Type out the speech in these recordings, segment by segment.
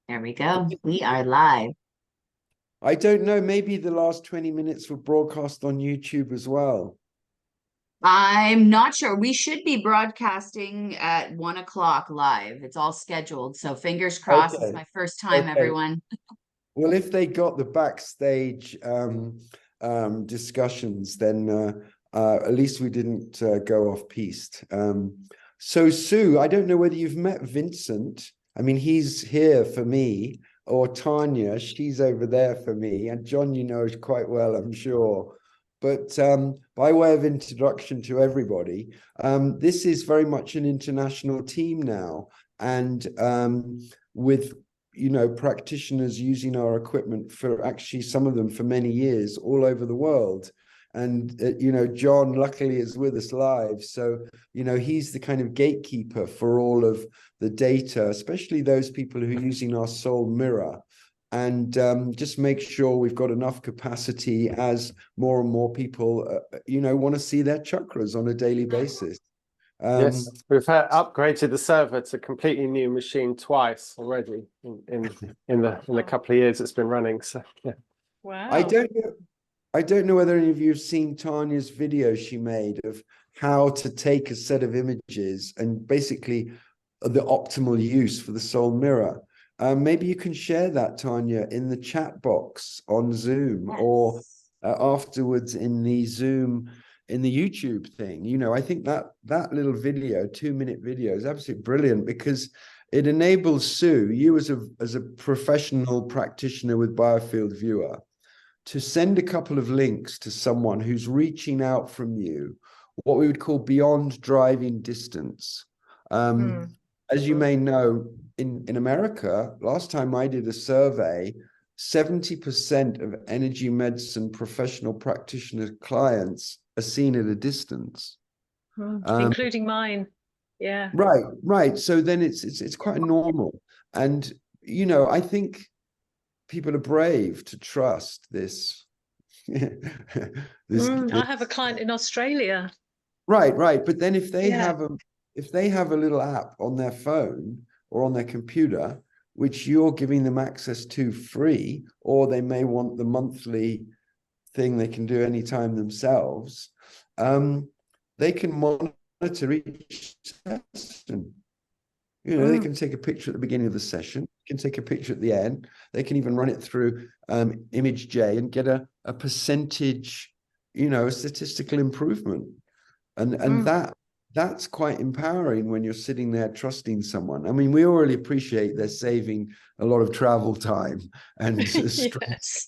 There we go. We are live. I don't know, maybe the last 20 minutes were broadcast on YouTube as well. I'm not sure. We should be broadcasting at 1 o'clock live. It's all scheduled. So fingers crossed. It's Okay, my first time, okay. everyone. Well, if they got the backstage discussions, then at least we didn't go off piste. So, Sue, I don't know whether you've met Vincent. I mean, he's here for me, or Tania, she's over there for me. And John, you know quite well, I'm sure. But by way of introduction to everybody, this is very much an international team now. And with practitioners using our equipment for actually some of them for many years all over the world. And, John luckily is with us live. So, he's the kind of gatekeeper for all of the data, especially those people who are using our soul mirror. And just make sure we've got enough capacity as more and more people, want to see their chakras on a daily basis. Yes, we've upgraded the server to a completely new machine twice already in the couple of years it's been running. So yeah. Wow. I don't know whether any of you have seen Tania's video she made of how to take a set of images and basically the optimal use for the soul mirror. Maybe you can share that, Tania, in the chat box on Zoom. Yes. Or afterwards in the Zoom, in the YouTube thing. I think that little video, 2-minute video, is absolutely brilliant because it enables Sue, you as a professional practitioner with Biofield Viewer, to send a couple of links to someone who's reaching out from you, what we would call beyond driving distance. As you may know, in America, last time I did a survey, 70% of energy medicine professional practitioner clients are seen at a distance. Including mine. Yeah. Right. So then it's quite normal. And, I think people are brave to trust this. I have a client in Australia. Right. But then if they have a little app on their phone or on their computer, which you're giving them access to free, or they may want the monthly thing they can do anytime themselves, they can monitor each session. They can take a picture at the beginning of the session, can take a picture at the end. They can even run it through Image J and get a percentage, a statistical improvement. And that's quite empowering when you're sitting there trusting someone. I mean, we already appreciate they're saving a lot of travel time and stress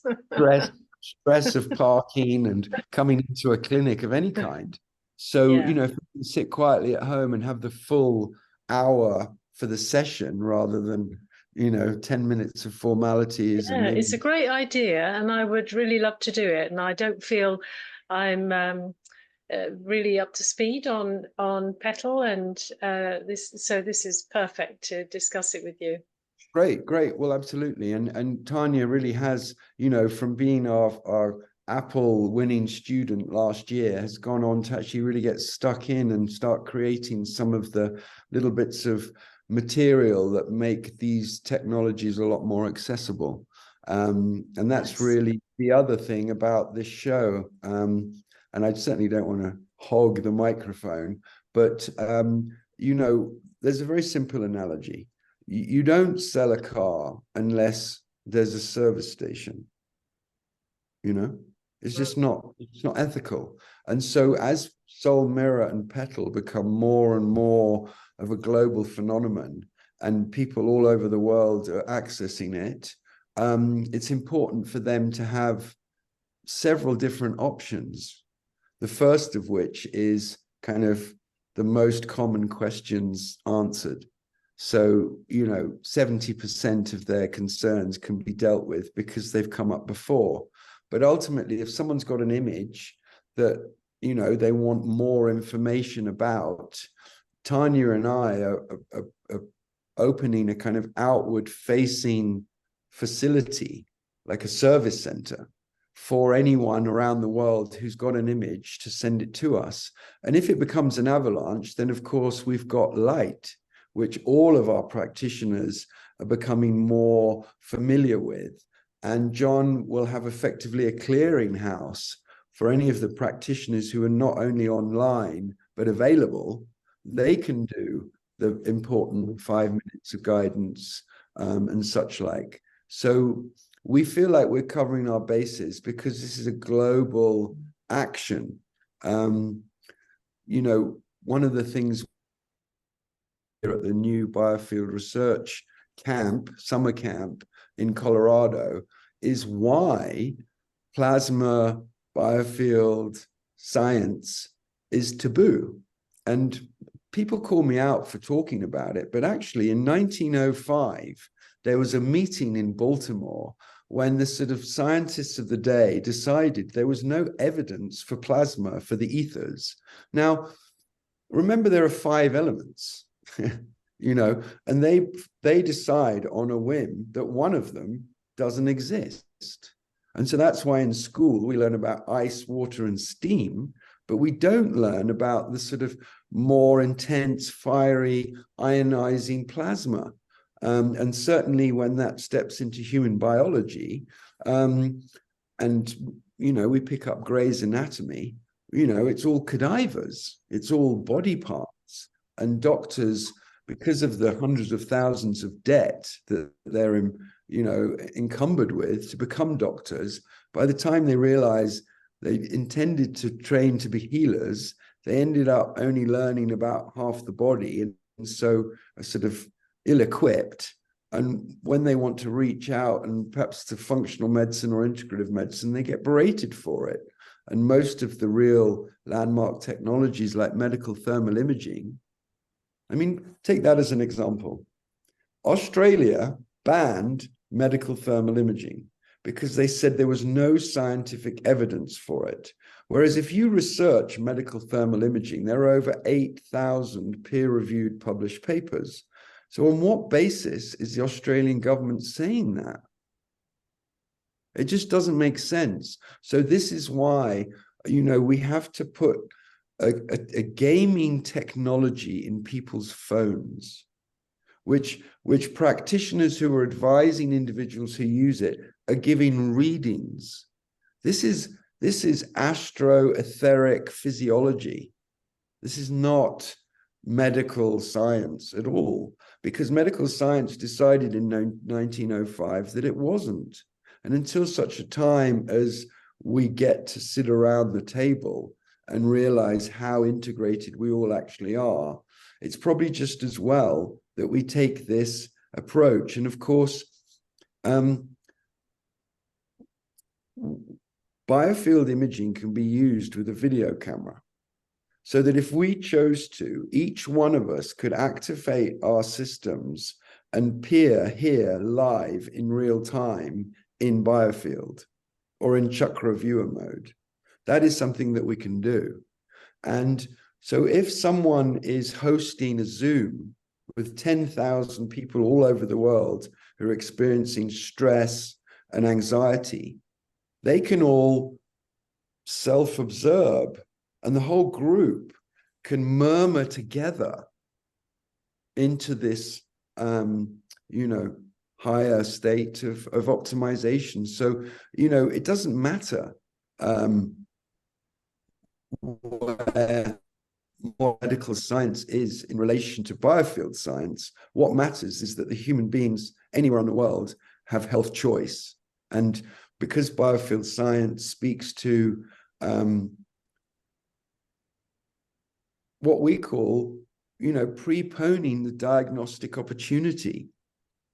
of parking and coming into a clinic of any kind. So, if you can sit quietly at home and have the full hour for the session rather than, 10 minutes of formalities. Yeah, it's a great idea and I would really love to do it. And I don't feel I'm really up to speed on Petal, and this is perfect to discuss it with you. Great. Well, absolutely. And Tania really has, from being our Apple winning student last year, has gone on to actually really get stuck in and start creating some of the little bits of material that make these technologies a lot more accessible. And that's really the other thing about this show. And I certainly don't want to hog the microphone, but, there's a very simple analogy. You don't sell a car unless there's a service station. It's just not ethical. And so as Soul Mirror and Petal become more and more of a global phenomenon and people all over the world are accessing it, it's important for them to have several different options. The first of which is kind of the most common questions answered. So, 70% of their concerns can be dealt with because they've come up before. But ultimately, if someone's got an image that, they want more information about, Tania and I are opening a kind of outward facing facility, like a service center, for anyone around the world who's got an image to send it to us. And if it becomes an avalanche, then of course we've got light, which all of our practitioners are becoming more familiar with. And John will have effectively a clearinghouse for any of the practitioners who are not only online, but available. They can do the important 5 minutes of guidance and such like. So we feel like we're covering our bases because this is a global action. You know, one of the things here at the new Biofield Research Camp, summer camp in Colorado, is why plasma biofield science is taboo. And people call me out for talking about it, but actually in 1905, there was a meeting in Baltimore when the sort of scientists of the day decided there was no evidence for plasma for the ethers. Now, remember, there are 5 elements, you know, and they decide on a whim that one of them doesn't exist. And so that's why in school we learn about ice, water, and steam, but we don't learn about the sort of more intense, fiery, ionizing plasma. And certainly when that steps into human biology, and, you know, we pick up Gray's Anatomy, you know, it's all cadavers, it's all body parts. And doctors, because of the hundreds of thousands of debt that they're, you know, encumbered with to become doctors, by the time they realize they intended to train to be healers, they ended up only learning about half the body, and so are sort of ill-equipped. And when they want to reach out and perhaps to functional medicine or integrative medicine, they get berated for it. And most of the real landmark technologies like medical thermal imaging, I mean, take that as an example. Australia banned medical thermal imaging because they said there was no scientific evidence for it. Whereas if you research medical thermal imaging, there are over 8,000 peer-reviewed published papers. So on what basis is the Australian government saying that? It just doesn't make sense. So this is why, you know, we have to put a gaming technology in people's phones, which practitioners who are advising individuals who use it are giving readings. This is astro-etheric physiology. This is not medical science at all, because medical science decided in 1905 that it wasn't. And until such a time as we get to sit around the table and realize how integrated we all actually are, it's probably just as well that we take this approach. And of course, biofield imaging can be used with a video camera, so that if we chose to, each one of us could activate our systems and peer here live in real time in Biofield or in chakra viewer mode. That is something that we can do. And so if someone is hosting a Zoom with 10,000 people all over the world who are experiencing stress and anxiety, they can all self-observe, and the whole group can murmur together into this, you know, higher state of optimization. So, you know, it doesn't matter where what medical science is in relation to biofield science. What matters is that the human beings anywhere in the world have health choice. And because biofield science speaks to what we call, you know, preponing the diagnostic opportunity.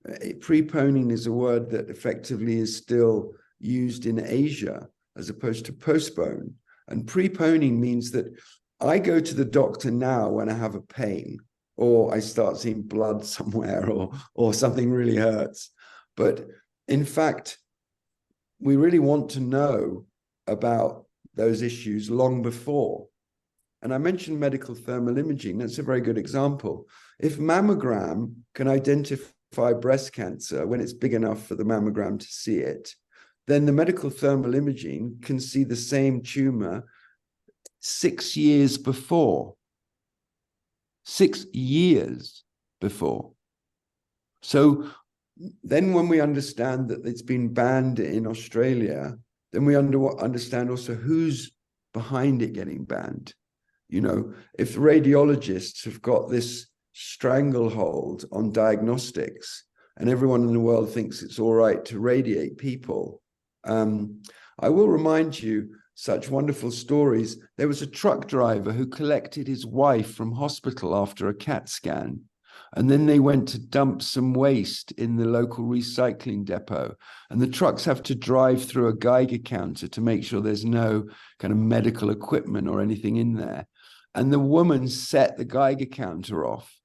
Preponing is a word that effectively is still used in Asia as opposed to postpone. And preponing means that I go to the doctor now when I have a pain, or I start seeing blood somewhere, or something really hurts. But in fact, we really want to know about those issues long before. And I mentioned medical thermal imaging. That's a very good example. If mammogram can identify breast cancer when it's big enough for the mammogram to see it, then the medical thermal imaging can see the same tumor 6 years before. 6 years before. So then when we understand that it's been banned in Australia, then we understand also who's behind it getting banned. You know, if the radiologists have got this stranglehold on diagnostics and everyone in the world thinks it's all right to radiate people, I will remind you such wonderful stories. There was a truck driver who collected his wife from hospital after a CAT scan. And then they went to dump some waste in the local recycling depot. And the trucks have to drive through a Geiger counter to make sure there's no kind of medical equipment or anything in there. And the woman set the Geiger counter off.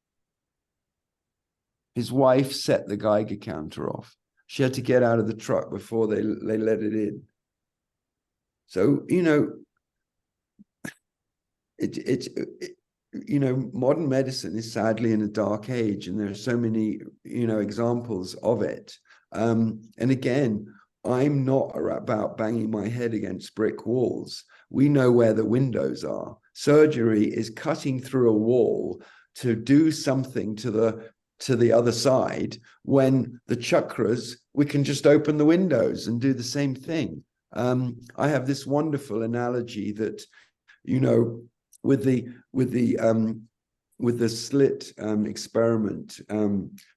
His wife set the Geiger counter off. She had to get out of the truck before they let it in. So, you know, you know, modern medicine is sadly in a dark age, and there are so many, you know, examples of it. And again, I'm not about banging my head against brick walls. We know where the windows are. Surgery is cutting through a wall to do something to the other side, when the chakras, we can just open the windows and do the same thing. I have this wonderful analogy that, you know, with the slit experiment,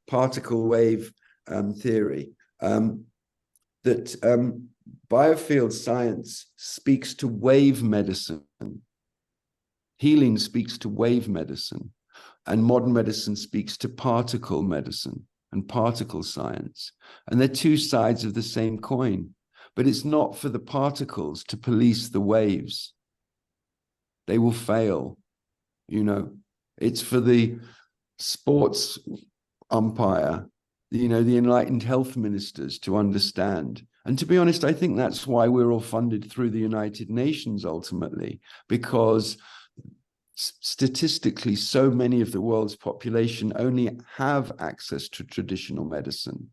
particle wave theory, that Biofield Science speaks to wave medicine. Healing speaks to wave medicine, and modern medicine speaks to particle medicine and particle science. And they're two sides of the same coin, but it's not for the particles to police the waves. They will fail, you know. It's for the sports umpire, you know, the enlightened health ministers to understand. And to be honest, I think that's why we're all funded through the United Nations ultimately, because statistically, so many of the world's population only have access to traditional medicine.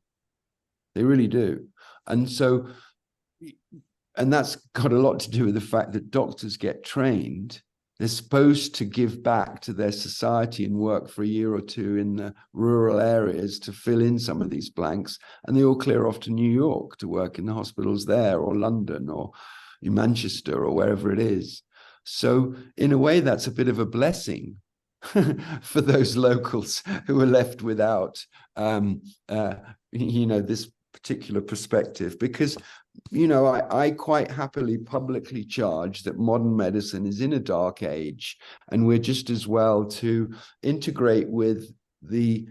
They really do. And so, and that's got a lot to do with the fact that doctors get trained. They're supposed to give back to their society and work for a year or two in the rural areas to fill in some of these blanks. And they all clear off to New York to work in the hospitals there, or London, or in Manchester, or wherever it is. So in a way, that's a bit of a blessing for those locals who are left without, you know, this particular perspective, because, you know, I quite happily publicly charge that modern medicine is in a dark age, and we're just as well to integrate with the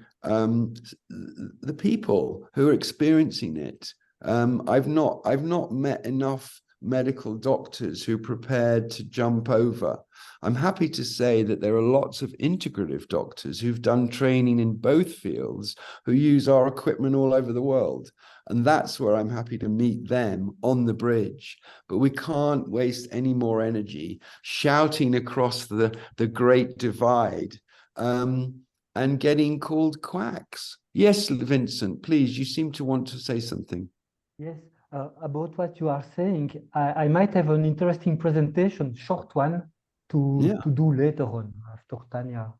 people who are experiencing it. I've not met enough medical doctors who are prepared to jump over. I'm happy to say that there are lots of integrative doctors who've done training in both fields, who use our equipment all over the world. And that's where I'm happy to meet them on the bridge. But we can't waste any more energy shouting across the great divide and getting called quacks. Yes, Vincent, please, you seem to want to say something. Yes, about what you are saying, I might have an interesting presentation, short one, to do later on after Tania.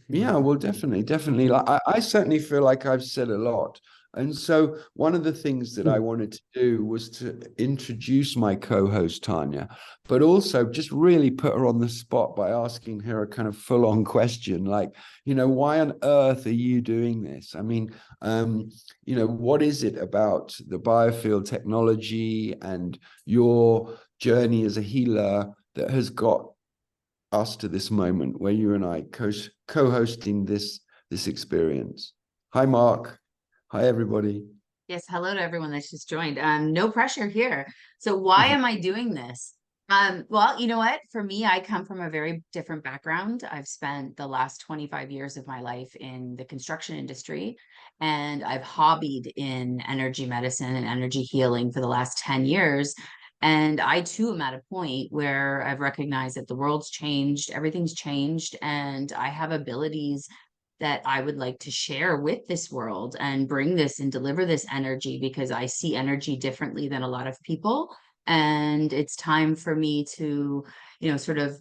Yeah, well, definitely. I certainly feel like I've said a lot. And so one of the things that I wanted to do was to introduce my co-host, Tania, but also just really put her on the spot by asking her a kind of full-on question, like, you know, why on earth are you doing this? I mean, you know, what is it about the biofield technology and your journey as a healer that has got us to this moment where you and I co-hosting this experience? Hi, Mark. Hi, everybody. Yes, hello to everyone that's just joined. No pressure here. So why am I doing this? Well, you know what? For me, I come from a very different background. I've spent the last 25 years of my life in the construction industry, and I've hobbied in energy medicine and energy healing for the last 10 years. And I too am at a point where I've recognized that the world's changed, everything's changed, and I have abilities that I would like to share with this world and bring this and deliver this energy, because I see energy differently than a lot of people. And it's time for me to, you know, sort of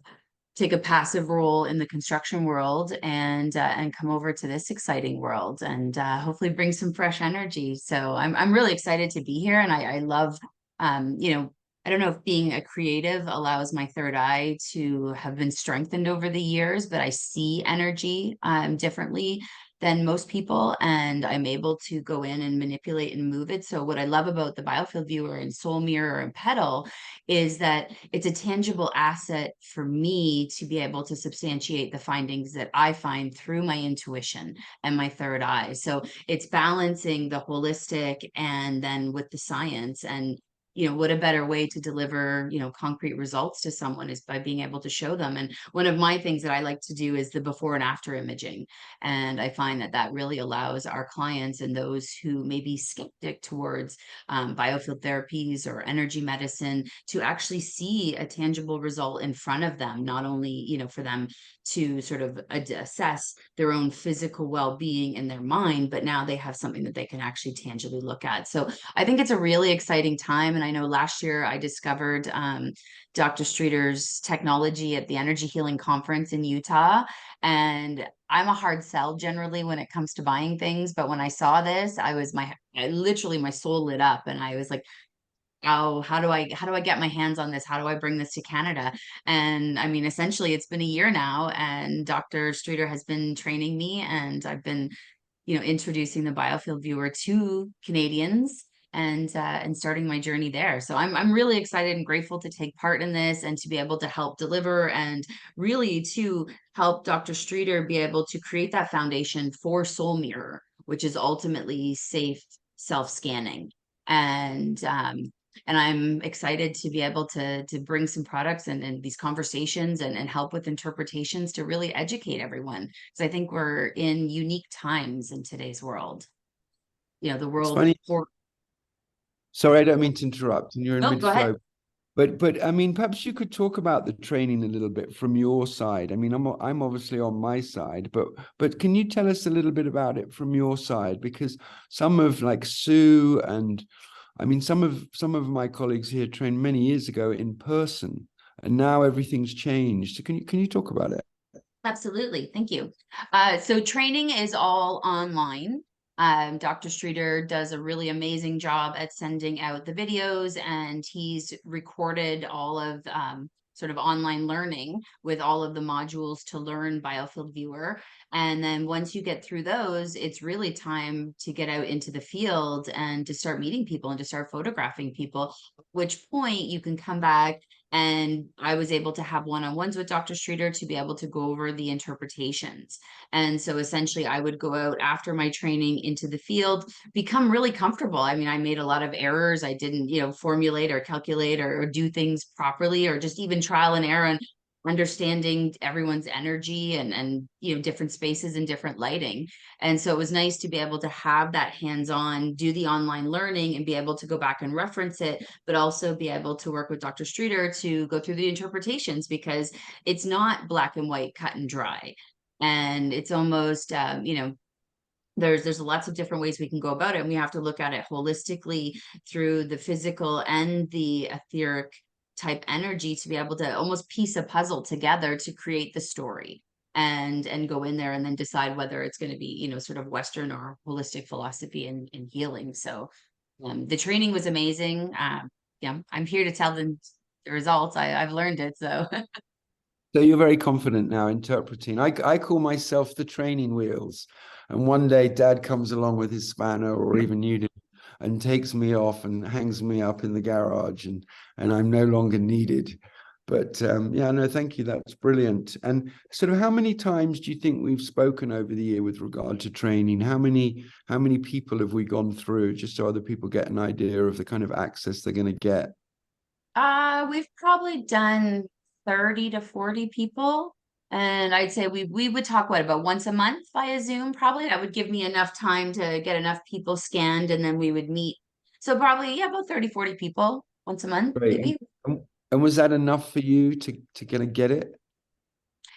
take a passive role in the construction world and come over to this exciting world and hopefully bring some fresh energy. So I'm really excited to be here, and I love you know, I don't know if being a creative allows my third eye to have been strengthened over the years, but I see energy differently than most people, and I'm able to go in and manipulate and move it. So what I love about the Biofield Viewer and Soul Mirror and Petal is that it's a tangible asset for me to be able to substantiate the findings that I find through my intuition and my third eye. So it's balancing the holistic and then with the science. And you know, what a better way to deliver, you know, concrete results to someone is by being able to show them. And one of my things that I like to do is the before and after imaging. And I find that that really allows our clients and those who may be skeptic towards biofield therapies or energy medicine to actually see a tangible result in front of them, not only, you know, for them to sort of assess their own physical well-being in their mind, but now they have something that they can actually tangibly look at. So I think it's a really exciting time. And I know last year I discovered Dr. Streeter's technology at the Energy Healing Conference in Utah. And I'm a hard sell generally when it comes to buying things. But when I saw this, literally my soul lit up, and I was like, oh, how do I get my hands on this? How do I bring this to Canada? And I mean, essentially it's been a year now, and Dr. Streeter has been training me, and I've been, you know, introducing the Biofield Viewer to Canadians and starting my journey there. So I'm really excited and grateful to take part in this and to be able to help deliver, and really to help Dr. Streeter be able to create that foundation for Soul Mirror, which is ultimately safe self-scanning. And I'm excited to be able to bring some products and these conversations and help with interpretations to really educate everyone. Because I think we're in unique times in today's world. You know, the world. It's funny. Sorry, I don't mean to interrupt, and you're in mid-flow. But I mean, perhaps you could talk about the training a little bit from your side. I mean, I'm obviously on my side, but can you tell us a little bit about it from your side? Because some of, like, Sue and I mean, some of my colleagues here trained many years ago in person, and now everything's changed. So can you talk about it? Absolutely. Thank you. So training is all online. Dr. Streeter does a really amazing job at sending out the videos, and he's recorded all of sort of online learning with all of the modules to learn Biofield Viewer. And then once you get through those, it's really time to get out into the field and to start meeting people and to start photographing people, at which point you can come back. And I was able to have one-on-ones with Dr. Streeter to be able to go over the interpretations. And so essentially I would go out after my training into the field, become really comfortable. I mean, I made a lot of errors. I didn't, you know, formulate or calculate or do things properly, or just even trial and error and understanding everyone's energy and you know, different spaces and different lighting. And so it was nice to be able to have that hands-on, do the online learning and be able to go back and reference it, but also be able to work with Dr. Streeter to go through the interpretations, because it's not black and white, cut and dry. And it's almost, you know, there's lots of different ways we can go about it. And we have to look at it holistically through the physical and the etheric type energy to be able to almost piece a puzzle together to create the story and go in there and then decide whether it's going to be, you know, sort of Western or holistic philosophy and healing. So the training was amazing. Yeah, I'm here to tell them the results. I've learned it. So So you're very confident now interpreting. I call myself the training wheels. And one day Dad comes along with his spanner, or even you do, and takes me off and hangs me up in the garage, and I'm no longer needed. But yeah, no, thank you. That's brilliant. And sort of how many times do you think we've spoken over the year with regard to training? How many people have we gone through, just so other people get an idea of the kind of access they're going to get? We've probably done 30 to 40 people. And I'd say we would talk about once a month via Zoom, probably. That would give me enough time to get enough people scanned, and then we would meet. So probably, yeah, about 30, 40 people once a month, Great. maybe. And was that enough for you to get it?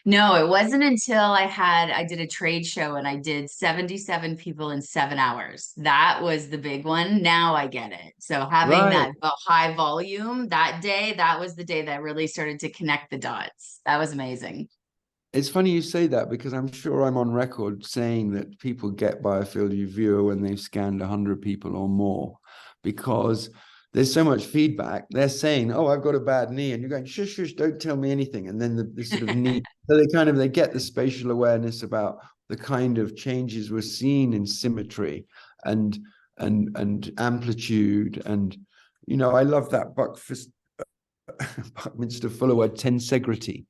No, it wasn't until I did a trade show and I did 77 people in 7 hours. That was the big one. Now I get it. So having Right. that high volume that day, that was the day that really started to connect the dots. That was amazing. It's funny you say that, because I'm sure I'm on record saying that people get Biofield Viewer when they've scanned 100 people or more, because there's so much feedback. They're saying, "Oh, I've got a bad knee," and you're going, "Shush, shush, don't tell me anything." And then the sort of knee, so they get the spatial awareness about the kind of changes we're seeing in symmetry and amplitude, and I love that Buckminster Fuller word, tensegrity.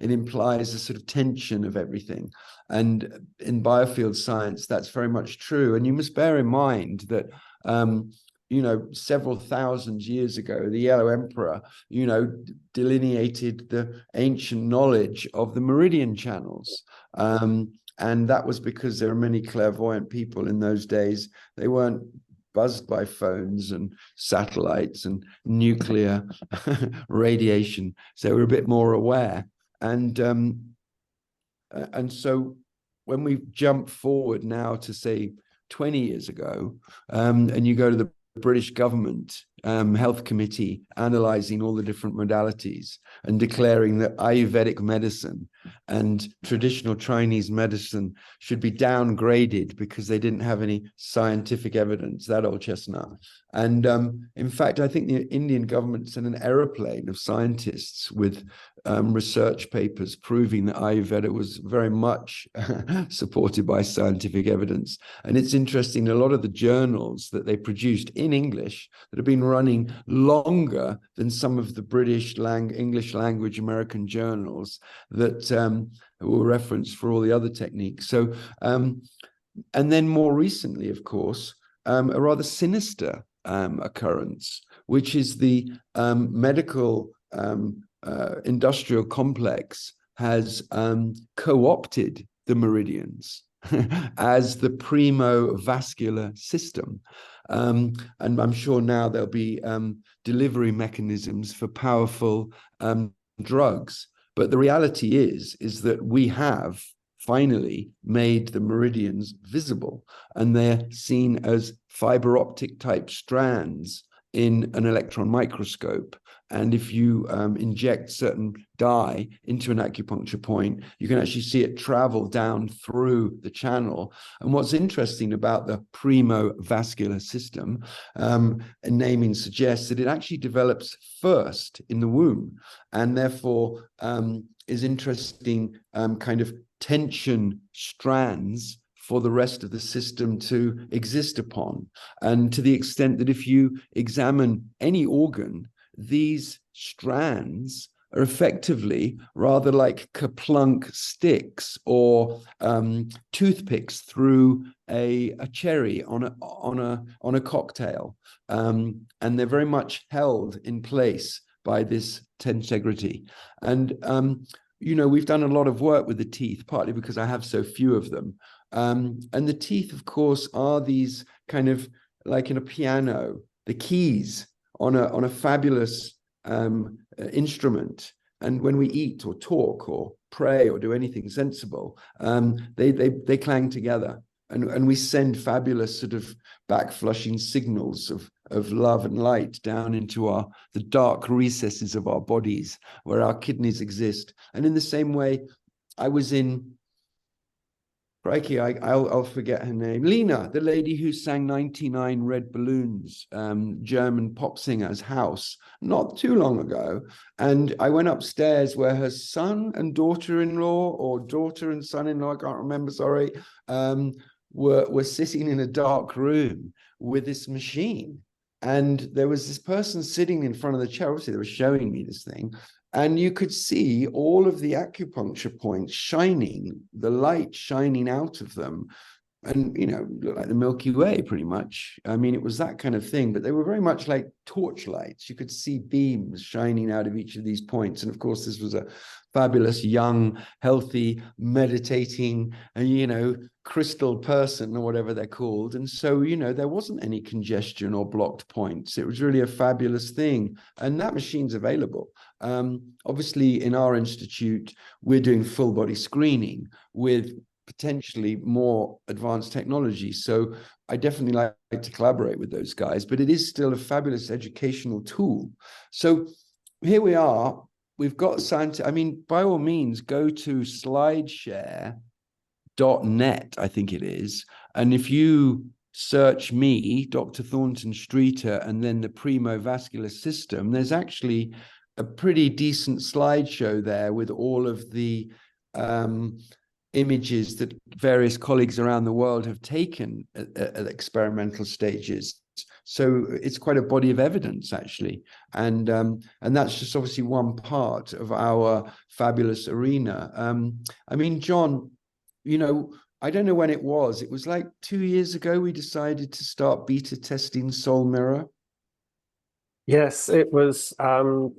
It implies a sort of tension of everything. And in biofield science, that's very much true. And you must bear in mind that, several thousand years ago, the Yellow Emperor, delineated the ancient knowledge of the meridian channels. And that was because there were many clairvoyant people in those days. They weren't buzzed by phones and satellites and nuclear radiation, so we're a bit more aware. And so when we jump forward now to say 20 years ago, and you go to the British government health committee analyzing all the different modalities and declaring that Ayurvedic medicine and traditional Chinese medicine should be downgraded because they didn't have any scientific evidence, that old chestnut. And in fact, I think the Indian government sent an aeroplane of scientists with research papers proving that Ayurveda was very much supported by scientific evidence. And it's interesting, a lot of the journals that they produced in English that have been running longer than some of the English language American journals that were referenced for all the other techniques. So, and then more recently, of course, a rather sinister occurrence, which is the medical industrial complex has co-opted the meridians as the primo-vascular system. And I'm sure now there'll be delivery mechanisms for powerful drugs. But the reality is that we have finally made the meridians visible, and they're seen as fiber optic type strands in an electron microscope. And if you inject certain dye into an acupuncture point, you can actually see it travel down through the channel. And what's interesting about the primo-vascular system, naming suggests that it actually develops first in the womb, and therefore is interesting kind of tension strands for the rest of the system to exist upon. And to the extent that if you examine any organ, these strands are effectively rather like kerplunk sticks or toothpicks through a cherry on a cocktail, and they're very much held in place by this tensegrity. And we've done a lot of work with the teeth, partly because I have so few of them. And the teeth, of course, are these kind of like in a piano, the keys on a fabulous instrument. And when we eat or talk or pray or do anything sensible, they clang together, and we send fabulous sort of backflushing signals of love and light down into the dark recesses of our bodies where our kidneys exist. And in the same way, I was in, crikey, I'll forget her name. Lena, the lady who sang 99 Red Balloons, German pop singer's house, not too long ago. And I went upstairs where her son and daughter-in-law, or daughter and son-in-law, I can't remember, sorry, were sitting in a dark room with this machine. And there was this person sitting in front of the chair. Obviously, they were showing me this thing. And you could see all of the acupuncture points shining, the light shining out of them and, you know, looked like the Milky Way pretty much. I mean, it was that kind of thing, but they were very much like torchlights. You could see beams shining out of each of these points. And of course, this was a fabulous, young, healthy, meditating, and, you know, crystal person or whatever they're called. And so, you know, there wasn't any congestion or blocked points. It was really a fabulous thing. And that machine's available. Obviously, in our institute, we're doing full body screening with potentially more advanced technology. So I definitely like to collaborate with those guys, but it is still a fabulous educational tool. So here we are. We've got science. I mean, by all means, go to slideshare.net, I think it is. And if you search me, Dr. Thornton Streeter, and then the Premovascular System, there's actually a pretty decent slideshow there with all of the images that various colleagues around the world have taken at experimental stages. So it's quite a body of evidence, actually. And that's just obviously one part of our fabulous arena. I mean, John, you know, I don't know when it was like 2 years ago, we decided to start beta testing Soul Mirror. Yes, it was the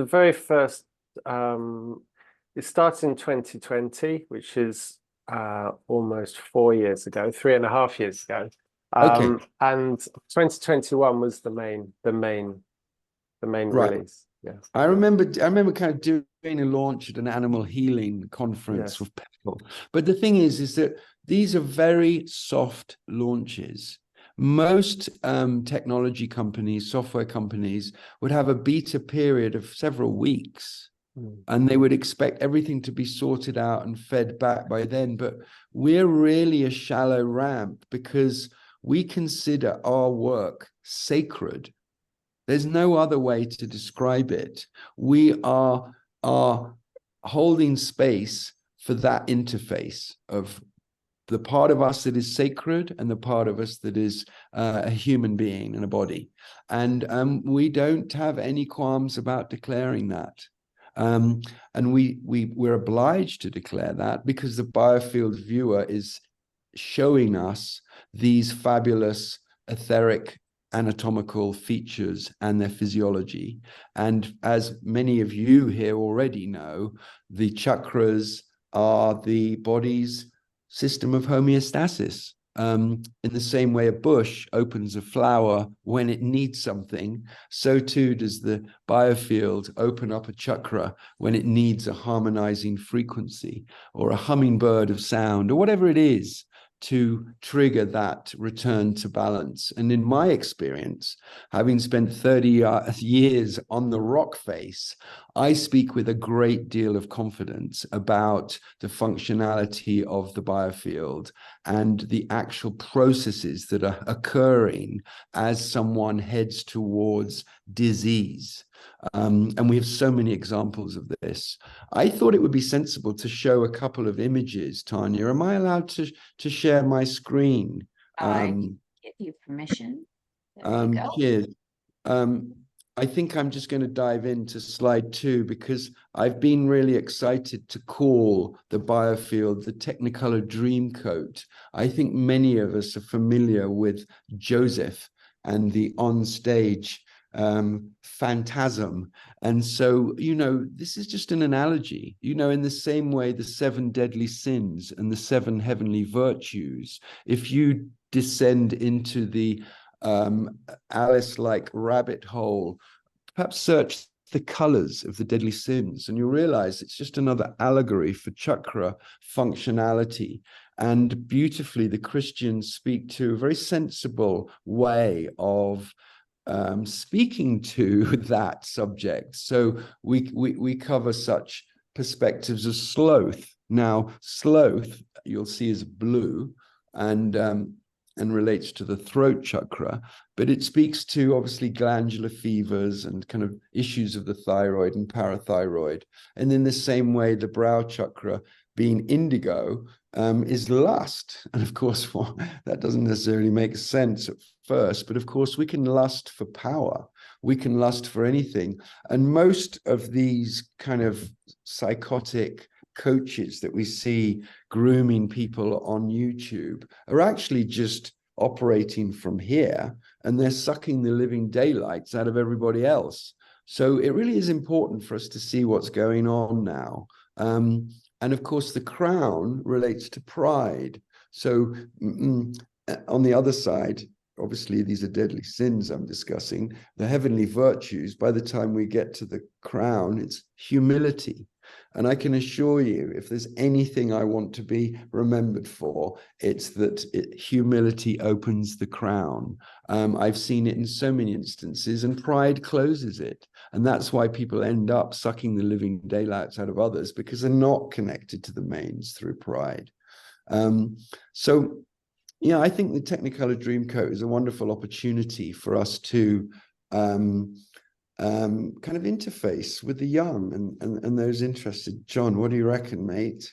very first, it started in 2020, which is almost 4 years ago, 3.5 years ago. Okay. And 2021 was the main Right. release. Yeah. I remember kind of doing a launch at an animal healing conference Yes. with Petal. But the thing is that these are very soft launches. Most technology companies, software companies would have a beta period of several weeks. And they would expect everything to be sorted out and fed back by then. But we're really a shallow ramp because we consider our work sacred. There's no other way to describe it. We are holding space for that interface of the part of us that is sacred and the part of us that is a human being and a body. And we don't have any qualms about declaring that. And we're obliged to declare that because the Biofield viewer is showing us these fabulous etheric anatomical features and their physiology. And as many of you here already know, the chakras are the body's system of homeostasis. In the same way a bush opens a flower when it needs something, so too does the biofield open up a chakra when it needs a harmonizing frequency or a hummingbird of sound or whatever it is to trigger that return to balance. And in my experience, having spent 30 years on the rock face, I speak with a great deal of confidence about the functionality of the biofield and the actual processes that are occurring as someone heads towards disease. And we have so many examples of this. I thought it would be sensible to show a couple of images, Tania. Am I allowed to share my screen? I give you permission. There you go. Cheers. I think I'm just going to dive into slide 2 because I've been really excited to call the biofield the Technicolor Dreamcoat. I think many of us are familiar with Joseph and the onstage phantasm. And so, you know, this is just an analogy, you know, in the same way the 7 deadly sins and the 7 heavenly virtues, if you descend into the Alice-like rabbit hole, perhaps search the colors of the deadly sins, and you'll realize it's just another allegory for chakra functionality. And beautifully, the Christians speak to a very sensible way of speaking to that subject. So we cover such perspectives as sloth. Now, sloth, you'll see, is blue and relates to the throat chakra, but it speaks to obviously glandular fevers and kind of issues of the thyroid and parathyroid. And in the same way, the brow chakra, being indigo, is lust. And of course, well, that doesn't necessarily make sense at first, but of course we can lust for power. We can lust for anything. And most of these kind of psychotic coaches that we see grooming people on YouTube are actually just operating from here, and they're sucking the living daylights out of everybody else. So it really is important for us to see what's going on now. And of course, the crown relates to pride. So on the other side, obviously, these are deadly sins I'm discussing. The heavenly virtues, by the time we get to the crown, it's humility. And I can assure you, if there's anything I want to be remembered for, it's that humility opens the crown. I've seen it in so many instances, and pride closes it. And that's why people end up sucking the living daylights out of others, because they're not connected to the mains through pride. So, yeah, I think the Technicolor Dreamcoat is a wonderful opportunity for us to kind of interface with the young and those interested. John, what do you reckon, mate?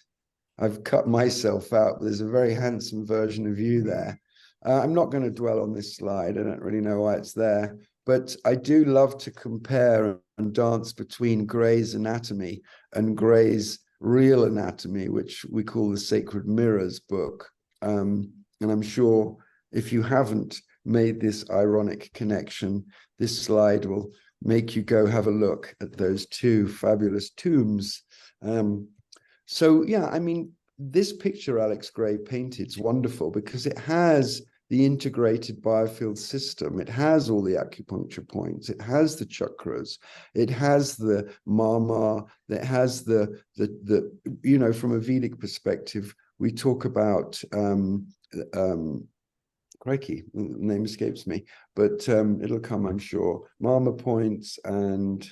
I've cut myself out, but there's a very handsome version of you there. I'm not going to dwell on this slide. I don't really know why it's there, but I do love to compare and dance between Gray's anatomy and Gray's real anatomy, which we call the Sacred Mirrors book. And I'm sure if you haven't made this ironic connection, this slide will make you go have a look at those two fabulous tombs. So yeah, I mean, this picture Alex Gray painted is wonderful because it has the integrated biofield system. It has all the acupuncture points. It has the chakras. It has the mama. It has the you know, from a Vedic perspective, we talk about crikey, the name escapes me, but it'll come, I'm sure. Mama points and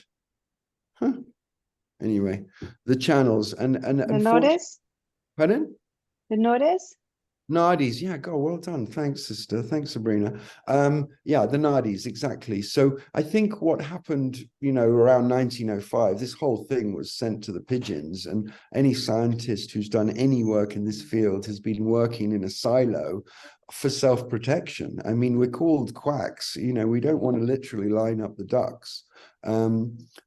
anyway, the channels and the notice. Pardon? The notice. Nadis, yeah, God, well done. Thanks, sister. Thanks, Sabrina. Yeah, the nadis, exactly. So I think what happened, you know, around 1905, this whole thing was sent to the pigeons, and any scientist who's done any work in this field has been working in a silo for self-protection. I mean, we're called quacks, you know, we don't want to literally line up the ducks,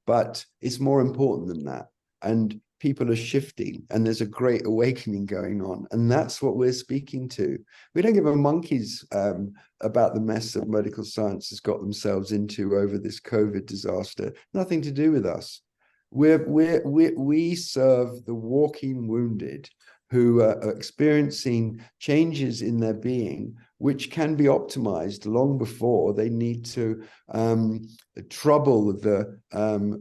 but it's more important than that. And people are shifting, and there's a great awakening going on, and that's what we're speaking to. We don't give a monkey's about the mess that medical science has got themselves into over this COVID disaster. Nothing to do with us. We serve the walking wounded who are experiencing changes in their being, which can be optimized long before they need to trouble the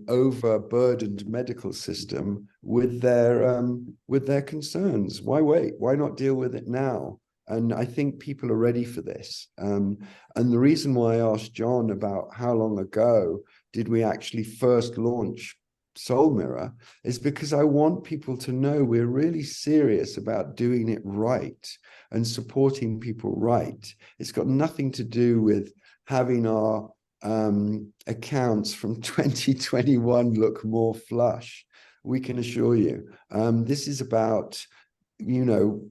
overburdened medical system with their concerns. Why wait? Why not deal with it now? And I think people are ready for this. And the reason why I asked John about how long ago did we actually first launch Soul Mirror is because I want people to know we're really serious about doing it right and supporting people right. It's got nothing to do with having our accounts from 2021 look more flush. We can assure you, this is about, you know,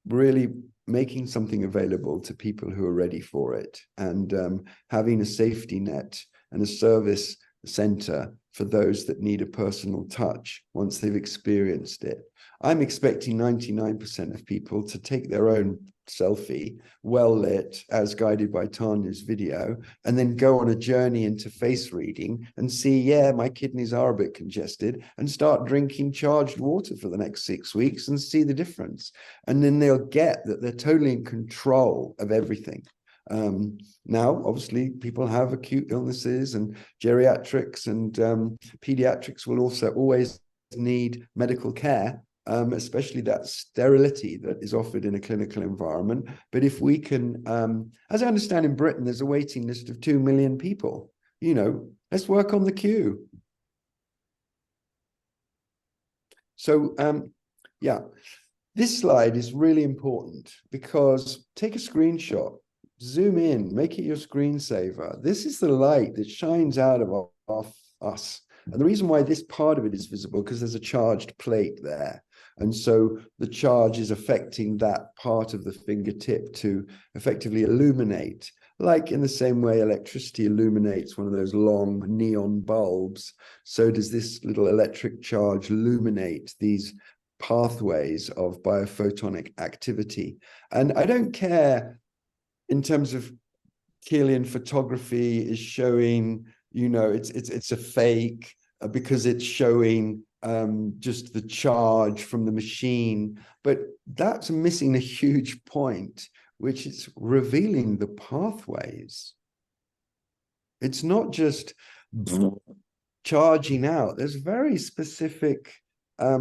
really making something available to people who are ready for it, and having a safety net and a service center for those that need a personal touch once they've experienced it. I'm expecting 99% of people to take their own selfie, well lit, as guided by Tania's video, and then go on a journey into face reading and see, yeah, my kidneys are a bit congested, and start drinking charged water for the next 6 weeks and see the difference. And then they'll get that they're totally in control of everything. Now, obviously, people have acute illnesses, and geriatrics and pediatrics will also always need medical care, especially that sterility that is offered in a clinical environment. But if we can, as I understand in Britain, there's a waiting list of 2 million people, you know, let's work on the queue. So, yeah, this slide is really important because take a screenshot. Zoom in, make it your screensaver. This is the light that shines out of us. And the reason why this part of it is visible, because there's a charged plate there. And so the charge is affecting that part of the fingertip to effectively illuminate, like in the same way electricity illuminates one of those long neon bulbs. So does this little electric charge illuminate these pathways of biophotonic activity. And I don't care in terms of Kirlian photography is showing, you know, it's a fake because it's showing just the charge from the machine, but that's missing a huge point, which is revealing the pathways. It's not just charging out. There's very specific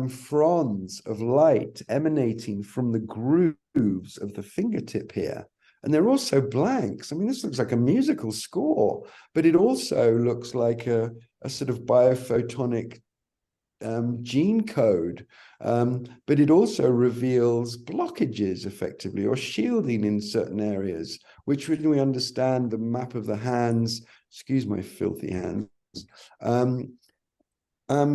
fronds of light emanating from the grooves of the fingertip here. And they're also blanks. I mean, this looks like a musical score, but it also looks like a sort of biophotonic gene code. But it also reveals blockages effectively or shielding in certain areas, which when we understand the map of the hands, excuse my filthy hands,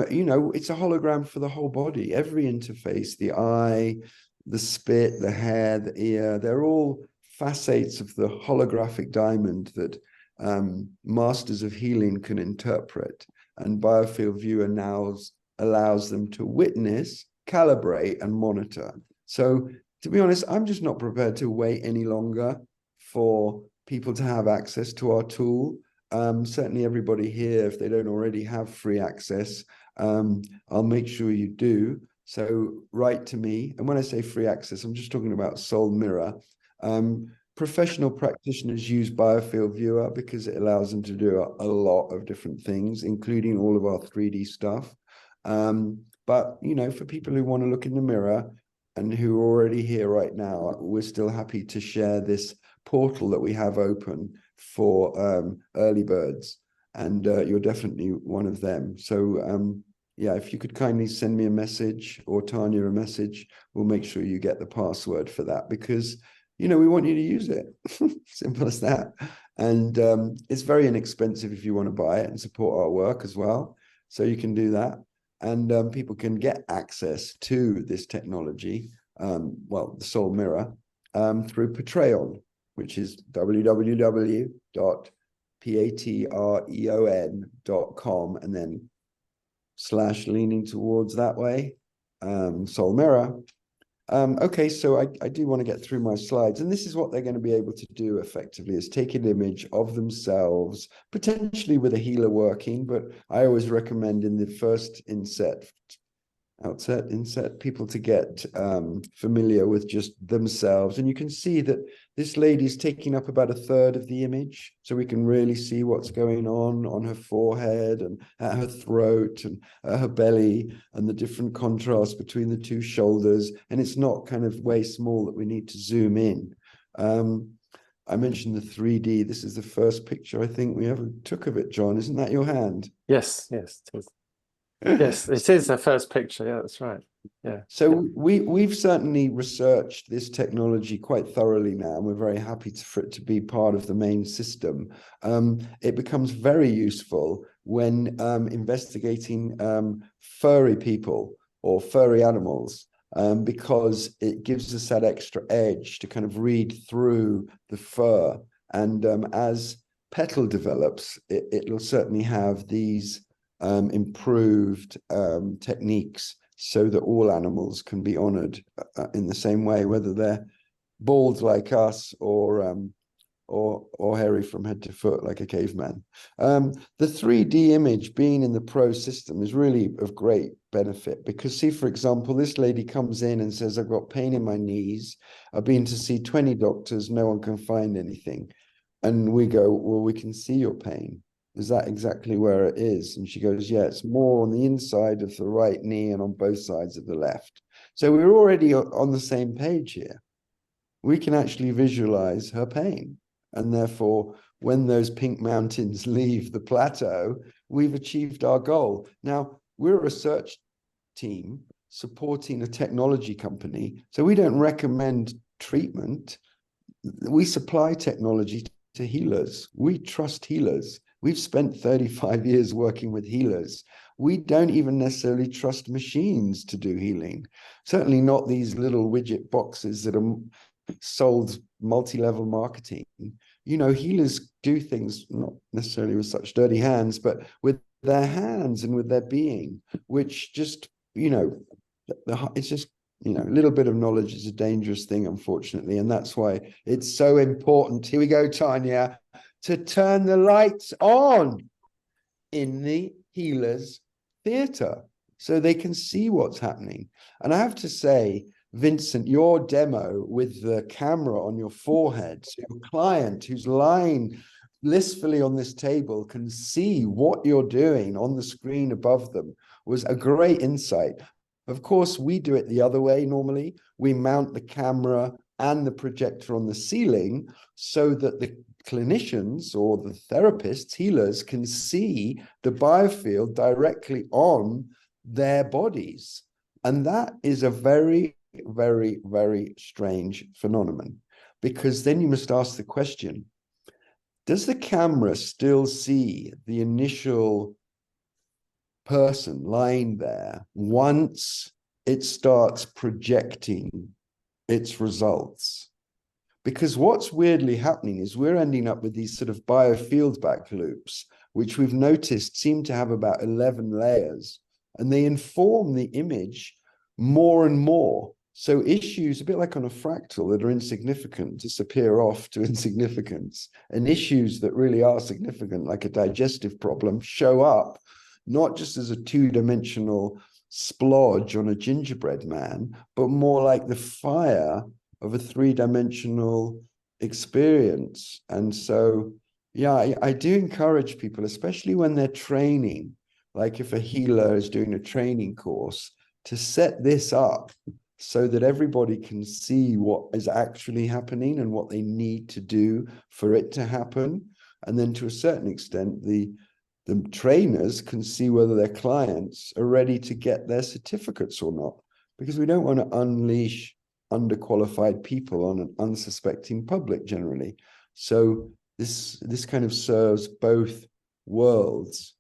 you know, it's a hologram for the whole body, every interface, the eye, the spit, the hair, the ear, they're all facets of the holographic diamond that masters of healing can interpret. And Biofield Viewer now allows them to witness, calibrate, and monitor. So to be honest, I'm just not prepared to wait any longer for people to have access to our tool. Certainly everybody here, if they don't already have free access, I'll make sure you do. So write to me. And when I say free access, I'm just talking about Soul Mirror. Professional practitioners use Biofield Viewer because it allows them to do a lot of different things, including all of our 3D stuff. But, you know, for people who want to look in the mirror and who are already here right now, we're still happy to share this portal that we have open for early birds. And you're definitely one of them. So, yeah, if you could kindly send me a message or Tania a message, we'll make sure you get the password for that because, you know, we want you to use it. Simple as that. And it's very inexpensive if you want to buy it and support our work as well. So you can do that. And people can get access to this technology, well, the Soul Mirror, through Patreon, which is www.patreon.com and then / leaning towards that way, Soul Mirror. Okay, so I do want to get through my slides, and this is what they're going to be able to do effectively, is take an image of themselves, potentially with a healer working, but I always recommend in the first inset, people to get familiar with just themselves. And you can see that this lady's taking up about 1/3 of the image, so we can really see what's going on her forehead and at her throat and at her belly and the different contrasts between the two shoulders. And it's not kind of way small that we need to zoom in. I mentioned the 3D. This is the first picture I think we ever took of it, John. Isn't that your hand? Yes, yes, it is. Yes, it is the first picture. Yeah, that's right. Yeah. So we've certainly researched this technology quite thoroughly now, and we're very happy for it to be part of the main system. It becomes very useful when investigating furry people or furry animals, because it gives us that extra edge to kind of read through the fur. And as Petal develops, it'll certainly have these improved techniques so that all animals can be honored in the same way, whether they're bald like us or hairy from head to foot like a caveman. The 3D image being in the Pro system is really of great benefit because, see, for example, this lady comes in and says, I've got pain in my knees. I've been to see 20 doctors. No one can find anything. And we go, well, we can see your pain. Is that exactly where it is? And she goes, yeah, it's more on the inside of the right knee and on both sides of the left. So we're already on the same page here. We can actually visualize her pain. And therefore, when those pink mountains leave the plateau, we've achieved our goal. Now, we're a research team supporting a technology company. So we don't recommend treatment. We supply technology to healers. We trust healers. We've spent 35 years working with healers. We don't even necessarily trust machines to do healing. Certainly not these little widget boxes that are sold multi-level marketing. You know, healers do things not necessarily with such dirty hands, but with their hands and with their being, which just, you know, it's just, you know, a little bit of knowledge is a dangerous thing, unfortunately. And that's why it's so important. Here we go, Tania, to turn the lights on in the healer's theatre so they can see what's happening. And I have to say, Vincent, your demo with the camera on your forehead, so your client who's lying blissfully on this table can see what you're doing on the screen above them, was a great insight. Of course, we do it the other way normally. We mount the camera and the projector on the ceiling so that the clinicians or the therapists, healers, can see the biofield directly on their bodies. And that is a very, very, very strange phenomenon, because then you must ask the question, does the camera still see the initial person lying there once it starts projecting its results? Because what's weirdly happening is we're ending up with these sort of biofeedback loops, which we've noticed seem to have about 11 layers, and they inform the image more and more. So issues, a bit like on a fractal, that are insignificant disappear off to insignificance, and issues that really are significant, like a digestive problem, show up not just as a two-dimensional splodge on a gingerbread man, but more like the fire of a three-dimensional experience. And so, yeah, I do encourage people, especially when they're training, like if a healer is doing a training course, to set this up so that everybody can see what is actually happening and what they need to do for it to happen. And then to a certain extent, the trainers can see whether their clients are ready to get their certificates or not, because we don't want to unleash underqualified people on an unsuspecting public generally. So this kind of serves both worlds.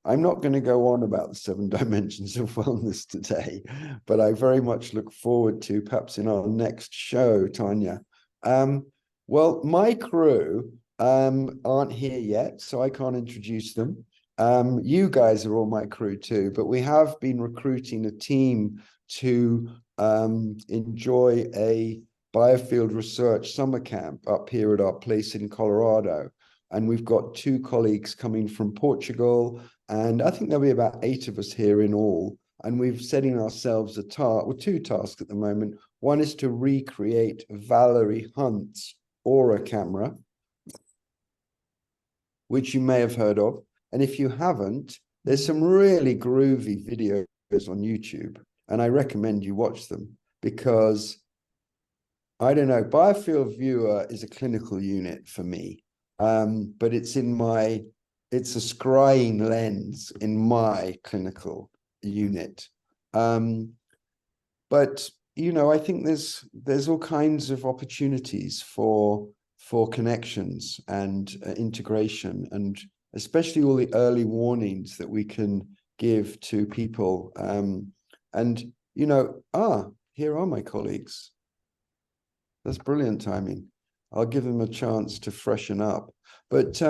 I'm not going to go on about the 7 dimensions of wellness today, but I very much look forward to perhaps in our next show, Tania. Well, my crew aren't here yet, so I can't introduce them. You guys are all my crew too, but we have been recruiting a team to enjoy a biofield research summer camp up here at our place in Colorado. And we've got 2 colleagues coming from Portugal, and I think there'll be about 8 of us here in all. And we've setting ourselves a task, well, 2 tasks at the moment. One is to recreate Valerie Hunt's Aura camera, which you may have heard of. And if you haven't, there's some really groovy videos on YouTube, and I recommend you watch them, because I don't know, Biofield Viewer is a clinical unit for me. But it's a scrying lens in my clinical unit. But, you know, I think there's all kinds of opportunities for connections and integration, and especially all the early warnings that we can give to people. And, you know, here are my colleagues. That's brilliant timing. I'll give them a chance to freshen up. But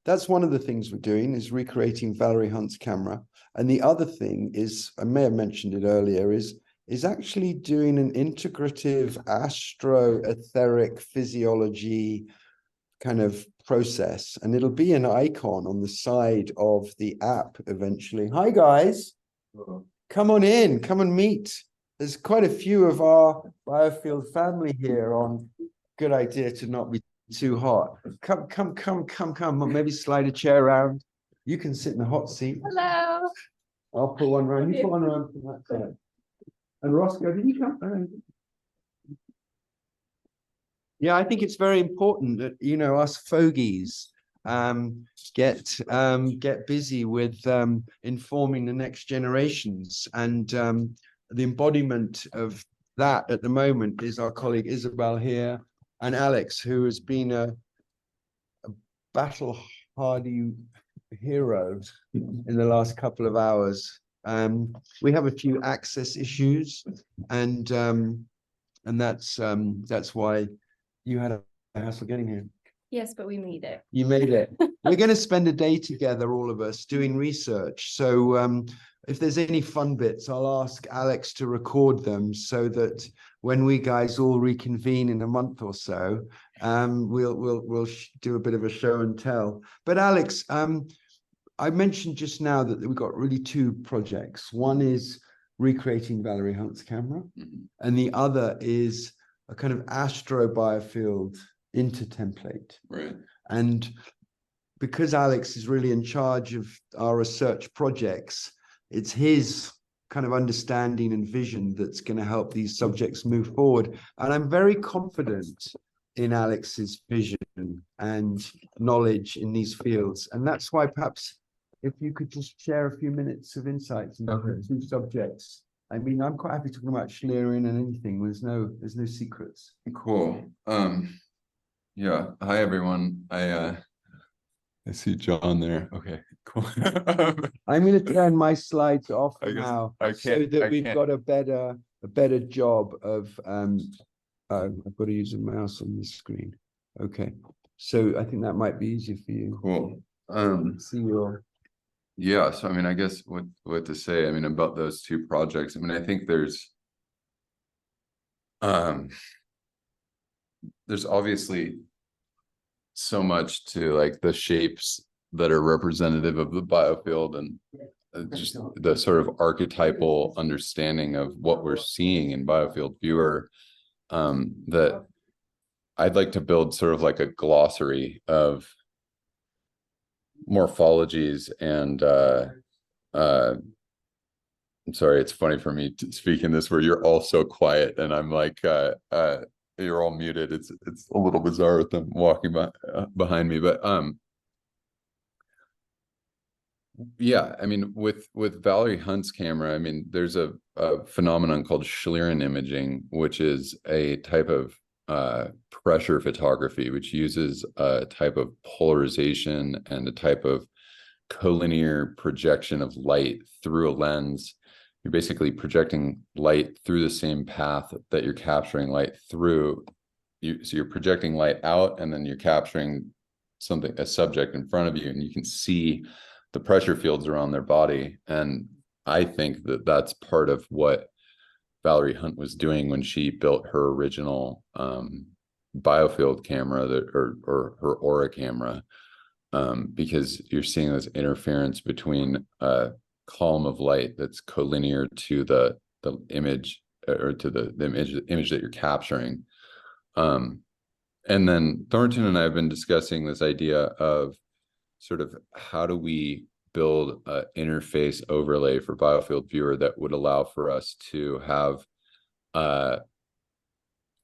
that's one of the things we're doing, is recreating Valerie Hunt's camera. And the other thing is, I may have mentioned it earlier, is actually doing an integrative astro-etheric physiology kind of process. And it'll be an icon on the side of the app eventually. Hi, guys. Come on in, come and meet. There's quite a few of our Biofield family here on. Good idea to not be too hot. Come. Maybe slide a chair around. You can sit in the hot seat. Hello. I'll pull one around. You pull one around from that side. And Roscoe, did you come around? Yeah, I think it's very important that, you know, us fogies get busy with informing the next generations. And the embodiment of that at the moment is our colleague Isabel here, and Alex, who has been a battle-hardy hero in the last couple of hours. We have a few access issues, and that's why you had a hassle getting here. Yes, but we made it. You made it. We're going to spend a day together, all of us, doing research. So if there's any fun bits, I'll ask Alex to record them so that when we guys all reconvene in a month or so, we'll do a bit of a show and tell. But Alex, I mentioned just now that we've got really two projects. One is recreating Valerie Hunt's camera, and the other is a kind of Biofield intertemplate. Right. And because Alex is really in charge of our research projects, it's his kind of understanding and vision that's going to help these subjects move forward. And I'm very confident in Alex's vision and knowledge in these fields. And that's why perhaps if you could just share a few minutes of insights into the two subjects. I mean, I'm quite happy talking about Schlieren and anything. There's no secrets. Cool. Yeah. Hi, everyone. I see John there. Okay, cool. I'm going to turn my slides off now so that we've got a better job of I've got to use a mouse on the screen. Okay. So I think that might be easier for you. Cool. See you all. Yeah, so I mean, I guess what to say, I mean, about those two projects. I mean, I think there's obviously so much to like the shapes that are representative of the biofield and just the sort of archetypal understanding of what we're seeing in Biofield Viewer, that I'd like to build sort of like a glossary of morphologies and I'm sorry, it's funny for me to speak in this where you're all so quiet and I'm like you're all muted. It's a little bizarre with them walking behind me, but yeah, I mean, with Valerie Hunt's camera, I mean, there's a phenomenon called Schlieren imaging, which is a type of pressure photography, which uses a type of polarization and a type of collinear projection of light through a lens. You're basically projecting light through the same path that you're capturing light through. So you're projecting light out, and then you're capturing a subject in front of you, and you can see the pressure fields around their body. And I think that that's part of what Valerie Hunt was doing when she built her original biofield camera or her aura camera, because you're seeing this interference between a column of light that's collinear to the image, or to the image that you're capturing. And then Thornton and I have been discussing this idea of sort of how do we build an interface overlay for Biofield Viewer that would allow for us to have a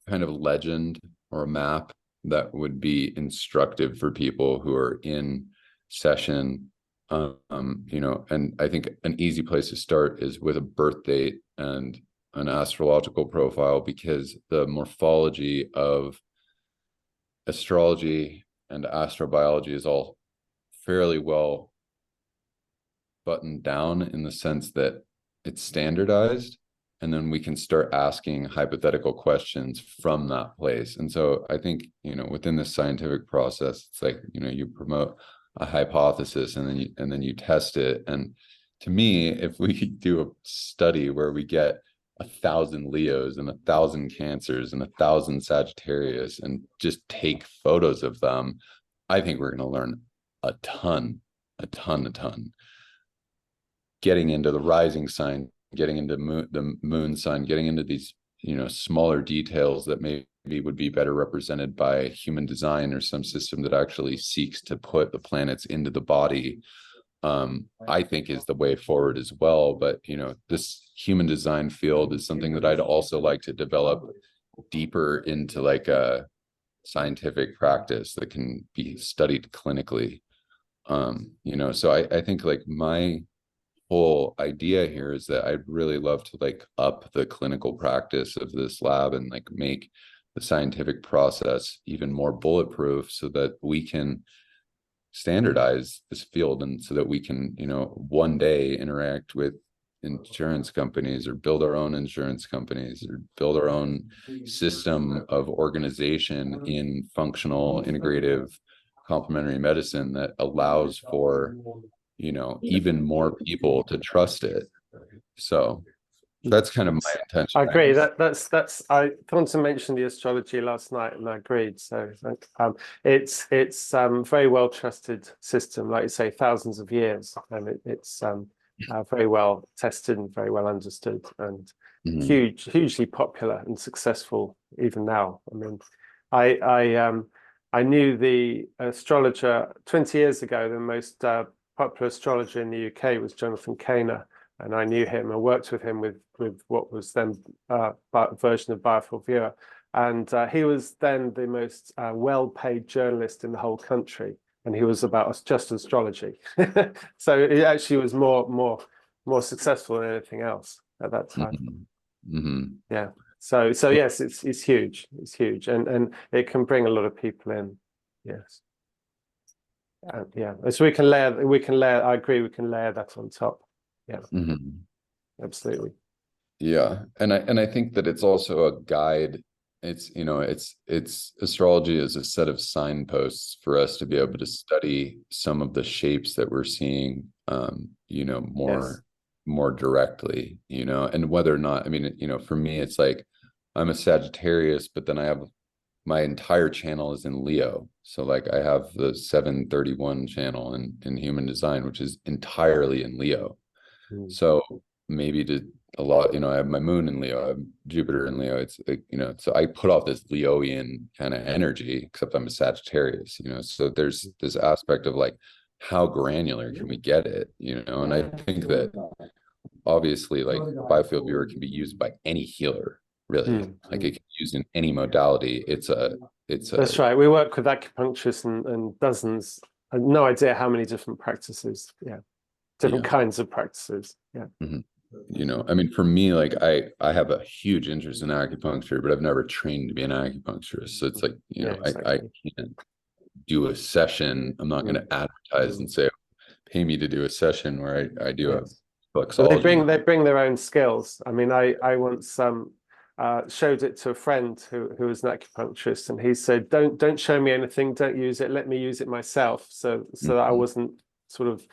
kind of legend or a map that would be instructive for people who are in session. You know, and I think an easy place to start is with a birth date and an astrological profile, because the morphology of astrology and astrobiology is all fairly well buttoned down in the sense that it's standardized, and then we can start asking hypothetical questions from that place. And so I think, you know, within this scientific process, it's like, you know, you promote a hypothesis and then you test it. And to me, if we do a study where we get 1,000 Leos and 1,000 Cancers and 1,000 Sagittarius and just take photos of them, I think we're going to learn a ton. Getting into the rising sign, getting into the moon sign, getting into these, you know, smaller details that maybe would be better represented by human design or some system that actually seeks to put the planets into the body, I think is the way forward as well. But, you know, this human design field is something that I'd also like to develop deeper into like a scientific practice that can be studied clinically. You know, so I think like my whole idea here is that I'd really love to like up the clinical practice of this lab and like make the scientific process even more bulletproof so that we can standardize this field, and so that we can, you know, one day interact with insurance companies or build our own insurance companies or build our own system of organization in functional integrative complementary medicine that allows for, you know, even more people to trust it. So that's kind of my intention. I agree. Thornton mentioned the astrology last night, and I agreed. So it's very well trusted system, like you say, thousands of years, and it's very well tested and very well understood, and hugely popular and successful even now. I mean, I knew the astrologer 20 years ago. The most popular astrologer in the UK was Jonathan Caner. And I knew him. I worked with him with what was then a version of Biofield Viewer. And he was then the most well-paid journalist in the whole country. And he was about just astrology. So he actually was more successful than anything else at that time. Yeah. So yes, it's huge. It's huge. And it can bring a lot of people in. Yes. Yeah. So we can layer, I agree, we can layer that on top. Yeah, absolutely. Yeah, and I think that it's also a guide. It's, you know, it's astrology is a set of signposts for us to be able to study some of the shapes that we're seeing, you know, more directly, you know, and whether or not, I mean, you know, for me, it's like I'm a Sagittarius, but then I have my entire channel is in Leo. So like I have the 731 channel in human design, which is entirely in Leo. So maybe to a lot, you know, I have my moon in Leo, I have Jupiter in Leo. It's, you know, so I put off this Leoian kind of energy, except I'm a Sagittarius, you know, so there's this aspect of like, how granular can we get it, you know? And I think that obviously like a Biofield Viewer can be used by any healer, really. Like it can be used in any modality. That's right. We work with acupuncturists and dozens, no idea how many different practices. Yeah. Different kinds of practices. Yeah. You know, I mean, for me, like I have a huge interest in acupuncture, but I've never trained to be an acupuncturist. So it's like, you know, exactly. I can't do a session. I'm not going to advertise and say, pay me to do a session where I do a flexology. So they bring their own skills. I mean, I once showed it to a friend who was an acupuncturist, and he said, don't show me anything, don't use it, let me use it myself, so that I wasn't sort of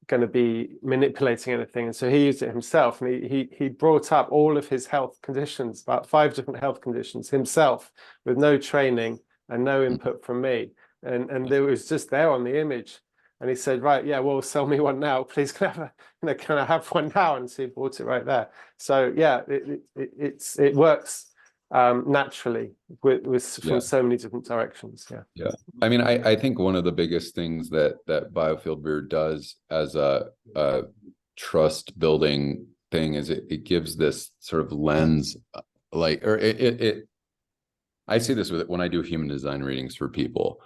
going to be manipulating anything. And so he used it himself, and he brought up all of his health conditions, about 5 different health conditions himself, with no training and no input from me, and it was just there on the image. And he said, right, yeah, well, sell me one now, please. Can I have one now? And so he bought it right there. So yeah, it works naturally from so many different directions. Yeah. I mean, I think one of the biggest things that Biofield Viewer does as a trust building thing is it gives this sort of lens, like, or I see this with when I do human design readings for people.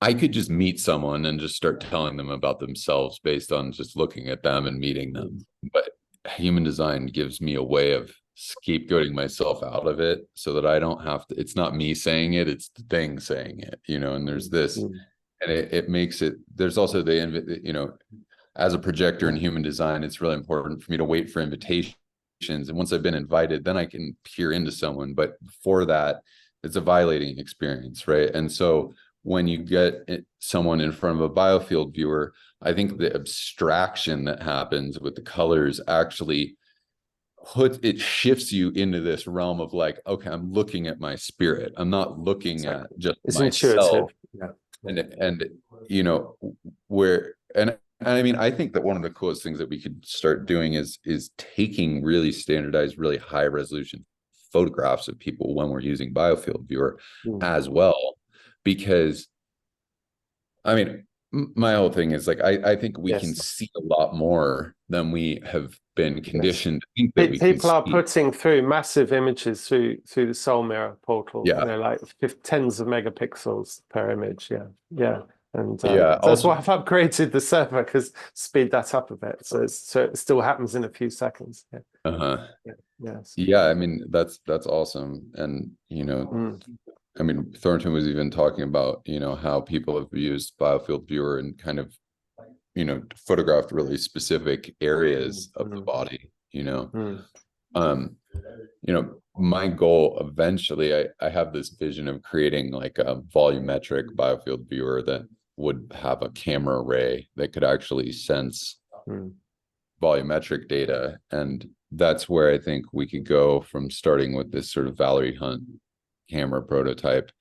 I could just meet someone and just start telling them about themselves based on just looking at them and meeting them. But human design gives me a way of scapegoating myself out of it so that I don't have to, it's not me saying it, it's the thing saying it, you know, and there's this, and it makes it, there's also the, you know, as a projector in human design, it's really important for me to wait for invitations. And once I've been invited, then I can peer into someone. But before that, it's a violating experience, right? And so when you get someone in front of a Biofield Viewer, I think the abstraction that happens with the colors actually shifts you into this realm of like, okay, I'm looking at my spirit. I'm not looking at just myself. And you know, and I mean, I think that one of the coolest things that we could start doing is taking really standardized, really high resolution photographs of people when we're using Biofield Viewer as well. Because I mean, my whole thing is like, I think we can see a lot more than we have been conditioned to think that people are putting through massive images through the Soul Mirror portal. You know, like tens of megapixels per image. And that's why I've upgraded the server, because speed that up a bit, so it still happens in a few seconds. I mean, that's awesome. And you know, I mean, Thornton was even talking about, you know, how people have used Biofield Viewer and kind of, you know, photographed really specific areas of the body, you know. You know, my goal eventually, I have this vision of creating like a volumetric Biofield Viewer that would have a camera array that could actually sense volumetric data. And that's where I think we could go from starting with this sort of Valerie Hunt camera prototype.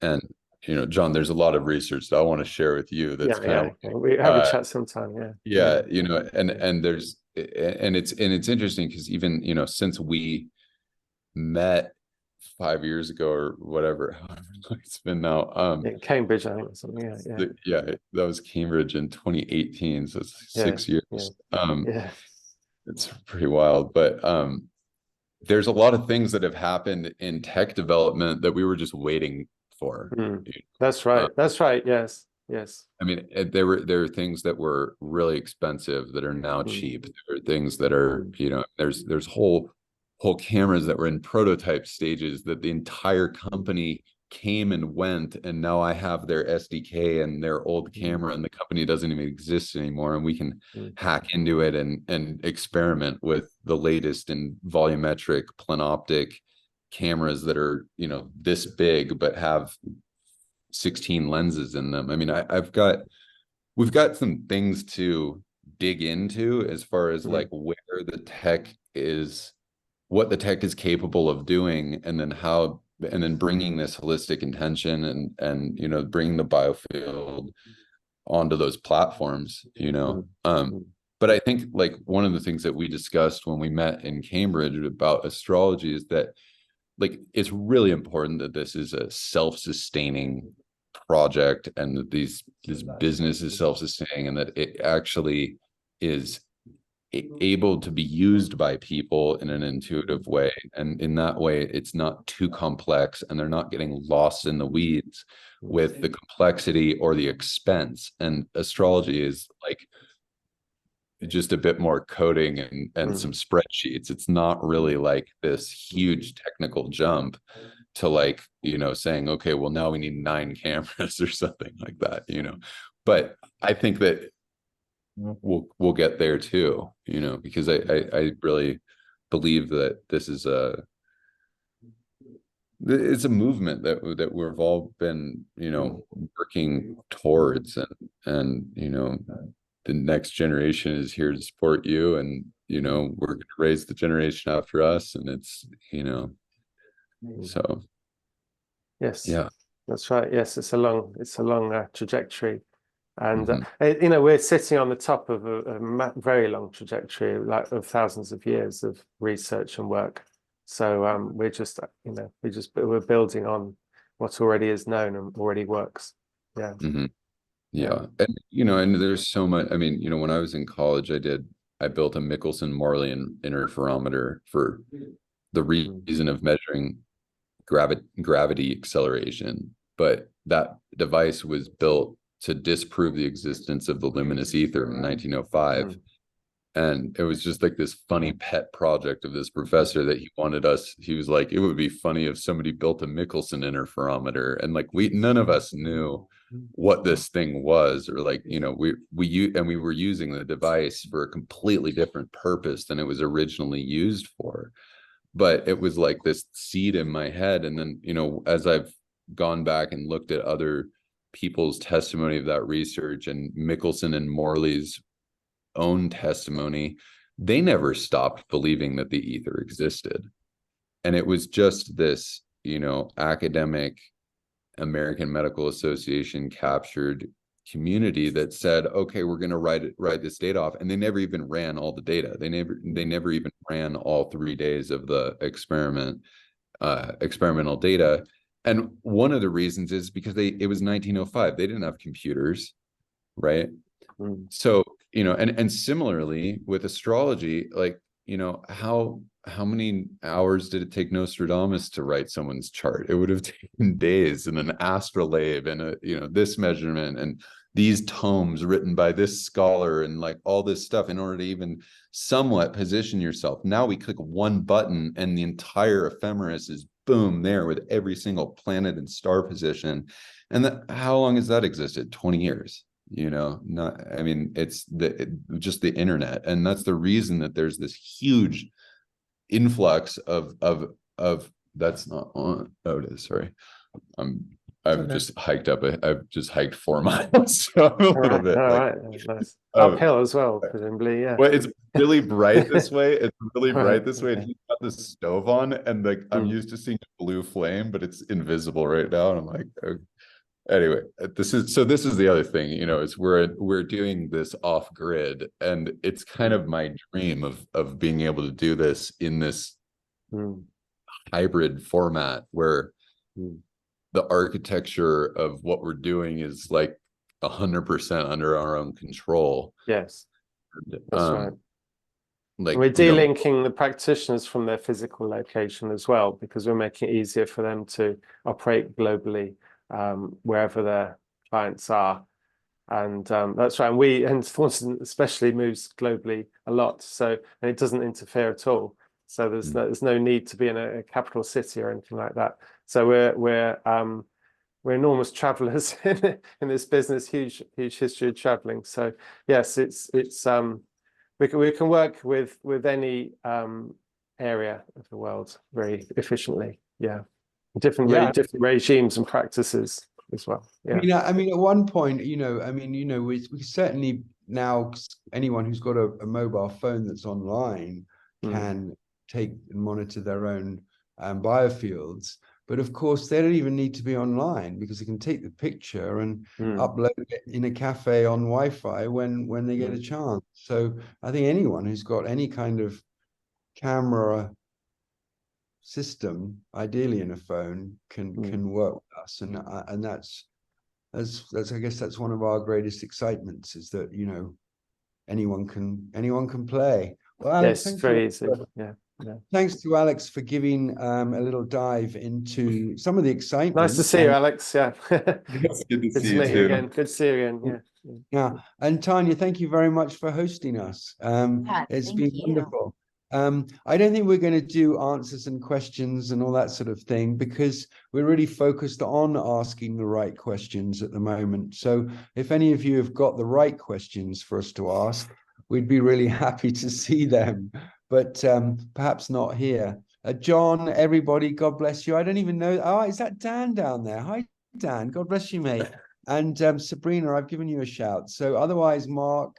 And, you know, John, there's a lot of research that I want to share with you. That's we have a chat sometime. You know, and there's, and it's interesting because even, you know, since we met 5 years ago or whatever, however long it's been now, Cambridge, I think, or something. That was Cambridge in 2018, so it's 6 years. It's pretty wild, but there's a lot of things that have happened in tech development that we were just waiting for. That's right. Yes. I mean, there are things that were really expensive that are now cheap. There are things that are, you know, there's whole cameras that were in prototype stages that the entire company came and went, and now I have their SDK and their old camera, and the company doesn't even exist anymore, and we can hack into it and experiment with the latest in volumetric planoptic cameras that are, you know, this big but have 16 lenses in them. I mean, we've got some things to dig into as far as like where the tech is, what the tech is capable of doing, and then bringing this holistic intention and you know, bringing the biofield onto those platforms, you know. But I think like one of the things that we discussed when we met in Cambridge about astrology is that like it's really important that this is a self-sustaining project, and that this business is self-sustaining, and that it actually is able to be used by people in an intuitive way, and in that way it's not too complex, and they're not getting lost in the weeds with the complexity or the expense. And astrology is like just a bit more coding and some spreadsheets. It's not really like this huge technical jump to like, you know, saying, okay, well now we need 9 cameras or something like that, you know. But I think that we'll get there too, you know, because I really believe that this is it's a movement that we've all been, you know, working towards, and you know, the next generation is here to support you, and you know, we're going to raise the generation after us, and it's, you know, so yes, yeah, that's right. Yes, it's a long trajectory. And you know, we're sitting on the top of a very long trajectory, like of thousands of years of research and work. So we're just, you know, we're building on what already is known and already works. Yeah. And you know, and there's so much. I mean, you know, when I was in college, I built a Michelson-Morley interferometer for the reason of measuring gravity acceleration, but that device was built to disprove the existence of the luminous ether in 1905. And it was just like this funny pet project of this professor that he was like, it would be funny if somebody built a Michelson interferometer. And like, none of us knew what this thing was, or like, you know, we were using the device for a completely different purpose than it was originally used for. But it was like this seed in my head. And then, you know, as I've gone back and looked at other people's testimony of that research, and Michelson and Morley's own testimony, they never stopped believing that the ether existed. And it was just this, you know, academic American Medical Association captured community that said, okay, we're going to write this data off. And they never even ran all the data. They never even ran all 3 days of the experimental data. And one of the reasons is because it was 1905. They didn't have computers, right? So, you know, and similarly with astrology, like, you know, how many hours did it take Nostradamus to write someone's chart? It would have taken days, and an astrolabe, and a, you know, this measurement, and these tomes written by this scholar, and like all this stuff in order to even somewhat position yourself. Now we click one button and the entire ephemeris is boom there with every single planet and star position. And how long has that existed? 20 years. You know, I mean, it's just the internet. And that's the reason that there's this huge influx of that's not on. Oh, it is. Sorry. I'm I've just hiked I've just hiked 4 miles, so I'm a little bit all like, right, nice. Uphill as well, presumably, yeah. well, it's really bright this way. It's really bright this way, and he's got the stove on, and like I'm used to seeing a blue flame, but it's invisible right now, and I'm like, okay. Anyway, this is the other thing, you know, is we're doing this off grid, and it's kind of my dream of being able to do this in this hybrid format where the architecture of what we're doing is like 100% under our own control. Yes, that's right. Like we're delinking the practitioners from their physical location as well, because we're making it easier for them to operate globally, wherever their clients are. And that's right. And Thornton especially moves globally a lot, so, and it doesn't interfere at all. So there's no need to be in a capital city or anything like that. So we're enormous travelers in this business, huge history of traveling. So yes, we can work with any area of the world very efficiently. Yeah, different regimes and practices as well. Yeah, I mean, at one point, you know, we certainly now, anyone who's got a mobile phone that's online can take and monitor their own biofields. But of course, they don't even need to be online, because they can take the picture and upload it in a cafe on Wi-Fi when they get a chance. So I think anyone who's got any kind of camera system, ideally in a phone, can work with us, and that's I guess that's one of our greatest excitements, is that, you know, anyone can play. Well, Alex, yes, very easy. Yeah. Thanks to Alex for giving a little dive into some of the excitement. Nice to see you, Alex. Yeah. It's good to see you too. Again. Good to see you again. Yeah. And Tania, thank you very much for hosting us. It's been wonderful. I don't think we're going to do answers and questions and all that sort of thing, because we're really focused on asking the right questions at the moment. So if any of you have got the right questions for us to ask, we'd be really happy to see them, but perhaps not here. John, everybody, God bless you. I don't even know. Oh, is that Dan down there? Hi, Dan. God bless you, mate. And Sabrina, I've given you a shout. So otherwise, Mark,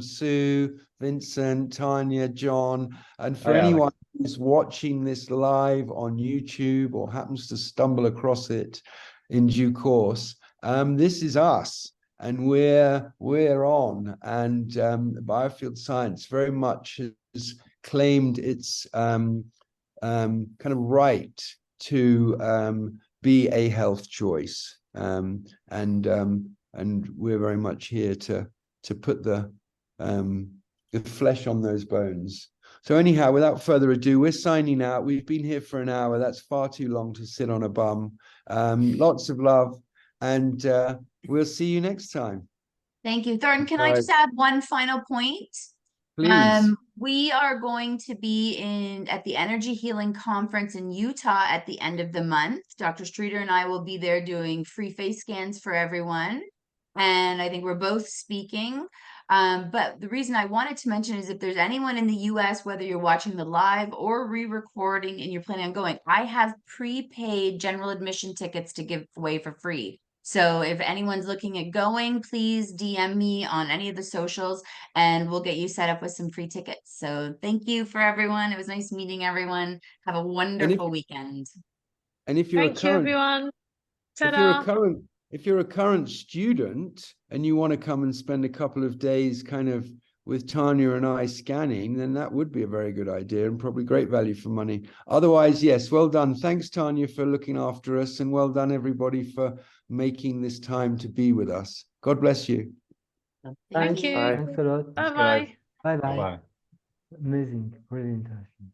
Sue, Vincent, Tania, John, and for anyone who's watching this live on YouTube or happens to stumble across it in due course, this is us, and we're on. And Biofield Science very much has claimed its kind of right to be a health choice. And we're very much here to put the flesh on those bones. So anyhow, without further ado, we're signing out. We've been here for an hour. That's far too long to sit on a bum. Lots of love, and we'll see you next time. Thank you. Thornton, can I just add one final point? Please. We are going to be at the Energy Healing Conference in Utah at the end of the month. Dr. Streeter and I will be there doing free face scans for everyone. And I think we're both speaking. But the reason I wanted to mention is, if there's anyone in the US, whether you're watching the live or re-recording and you're planning on going, I have prepaid general admission tickets to give away for free. So if anyone's looking at going, please DM me on any of the socials and we'll get you set up with some free tickets. So thank you for everyone. It was nice meeting everyone. Have a wonderful weekend. And if you're Thank you, everyone. If you're a current student and you want to come and spend a couple of days kind of with Tania and I scanning, then that would be a very good idea and probably great value for money. Otherwise, yes, well done. Thanks, Tania, for looking after us, and well done, everybody, for making this time to be with us. God bless you. Thank you. Thanks a lot. Bye-bye. Bye-bye. Amazing. Really interesting.